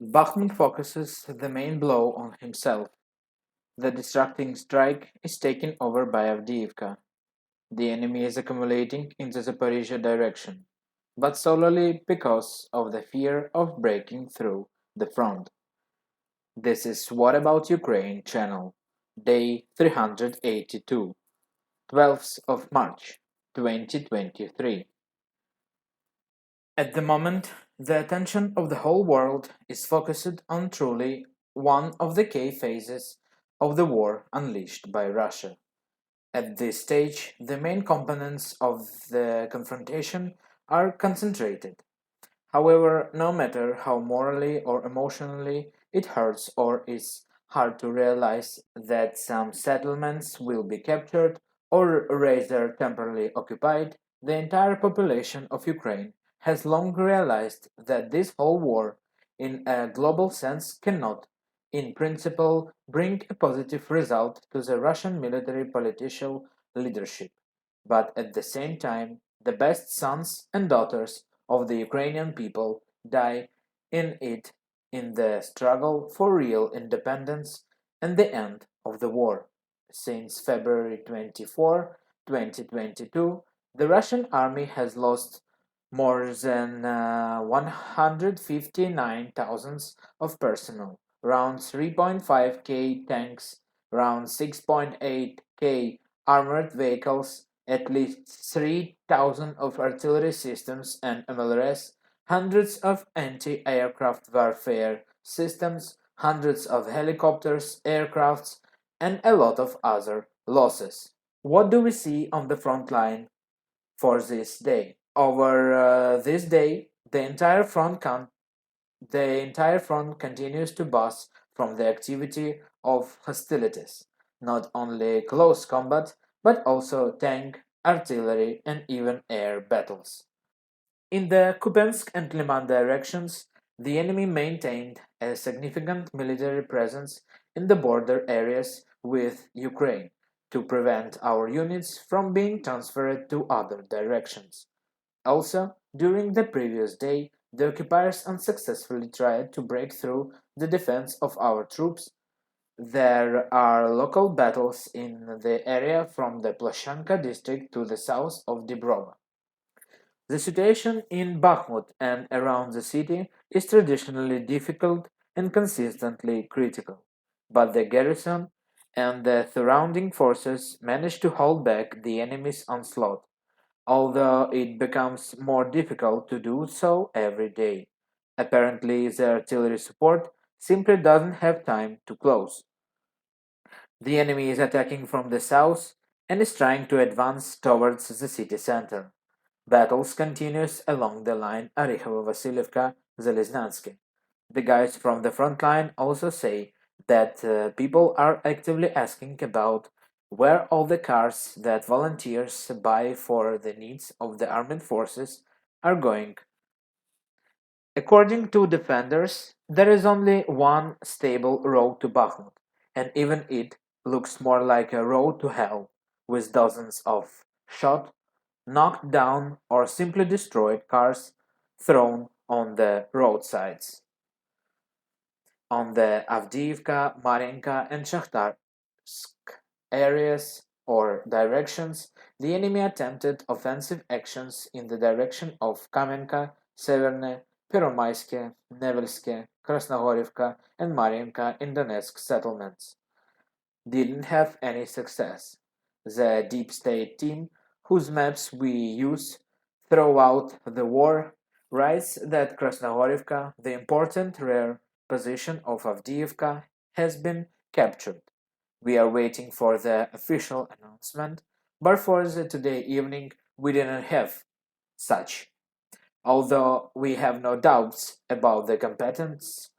Bakhmut focuses the main blow on himself. The distracting strike is taken over by Avdiivka. The enemy is accumulating in the Zaporozhye direction, but solely because of the fear of breaking through the front. This is What About Ukraine channel, day 382, 12th of March 2023. At the moment, the attention of the whole world is focused on truly one of the key phases of the war unleashed by Russia. At this stage, the main components of the confrontation are concentrated. However, no matter how morally or emotionally it hurts or is hard to realize that some settlements will be captured or rather temporarily occupied, the entire population of Ukraine has long realized that this whole war, in a global sense, cannot, in principle, bring a positive result to the Russian military political leadership. But at the same time, the best sons and daughters of the Ukrainian people die in it in the struggle for real independence and the end of the war. Since February 24, 2022, the Russian army has lost more than 159,000 of personnel, around 3.5k tanks, around 6.8k armored vehicles, at least 3,000 of artillery systems and MLRS, hundreds of anti-aircraft warfare systems, hundreds of helicopters, aircrafts, and a lot of other losses. What do we see on the front line for this day? Over this day, the entire front continues to buzz from the activity of hostilities, not only close combat, but also tank, artillery, and even air battles. In the Kupiansk and Liman directions, the enemy maintained a significant military presence in the border areas with Ukraine to prevent our units from being transferred to other directions. Also, during the previous day, the occupiers unsuccessfully tried to break through the defense of our troops. There are local battles in the area from the Plashanka district to the south of Dibrova. The situation in Bakhmut and around the city is traditionally difficult and consistently critical, but the garrison and the surrounding forces manage to hold back the enemy's onslaught, although it becomes more difficult to do so every day. Apparently, the artillery support simply doesn't have time to close. The enemy is attacking from the south and is trying to advance towards the city center. Battles continues along the line Orekhovo-Vasilievka-Zeleznansky. The guys from the front line also say that people are actively asking about where all the cars that volunteers buy for the needs of the armed forces are going. According to defenders, there is only one stable road to Bakhmut, and even it looks more like a road to hell, with dozens of shot, knocked down, or simply destroyed cars thrown on the roadsides. On the Avdiivka, Mariinka, and Shakhtarsk areas or directions, the enemy attempted offensive actions in the direction of Kamenka, Severne, Peromaiske, Nevelske, Krasnohorivka, and Mariinka in Donetsk settlements. Didn't have any success. The deep state team, whose maps we use throughout the war, writes that Krasnohorivka, the important rear position of Avdiivka, has been captured. We are waiting for the official announcement, but for the today evening we didn't have such. Although we have no doubts about the competence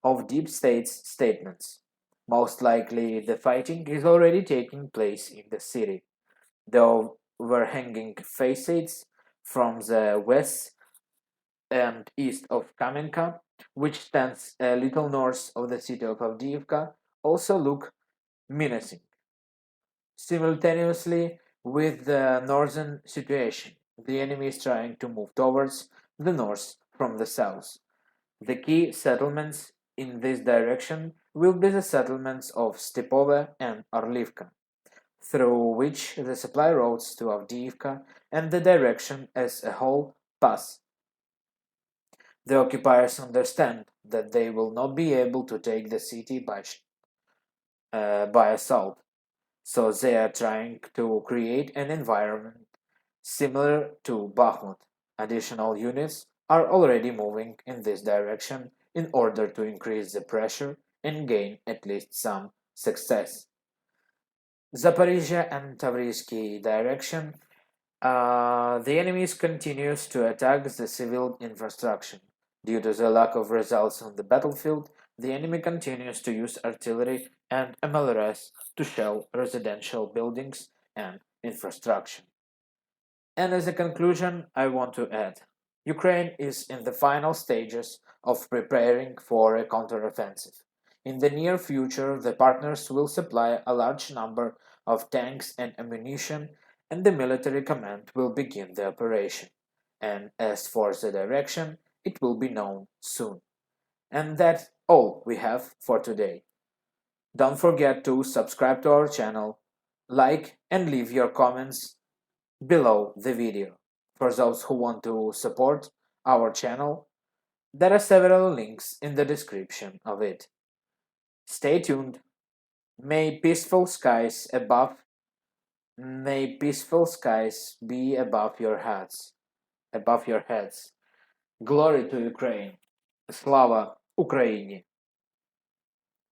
of deep state's statements. Most likely the fighting is already taking place in the city. The overhanging facades from the west and east of Kamenka, which stands a little north of the city of Avdiivka, also look menacing. Simultaneously with the northern situation, the enemy is trying to move towards the north from the south. The key settlements in this direction will be the settlements of Stepove and Orlivka, through which the supply roads to Avdiivka and the direction as a whole pass. The occupiers understand that they will not be able to take the city by assault, so they are trying to create an environment similar to Bakhmut. Additional units are already moving in this direction in order to increase the pressure and gain at least some success. Zaporozhye and Tavrisky direction, the enemy continues to attack the civil infrastructure. Due to the lack of results on the battlefield, the enemy continues to use artillery and MLRS to shell residential buildings and infrastructure. And as a conclusion, I want to add Ukraine is in the final stages of preparing for a counteroffensive. In the near future, the partners will supply a large number of tanks and ammunition, and the military command will begin the operation. And as for the direction, it will be known soon. And that's all we have for today. Don't forget to subscribe to our channel, like, and leave your comments below the video. For those who want to support our channel, there are several links in the description of it. Stay tuned. May peaceful skies be above your heads. Glory to Ukraine. Slava Україні!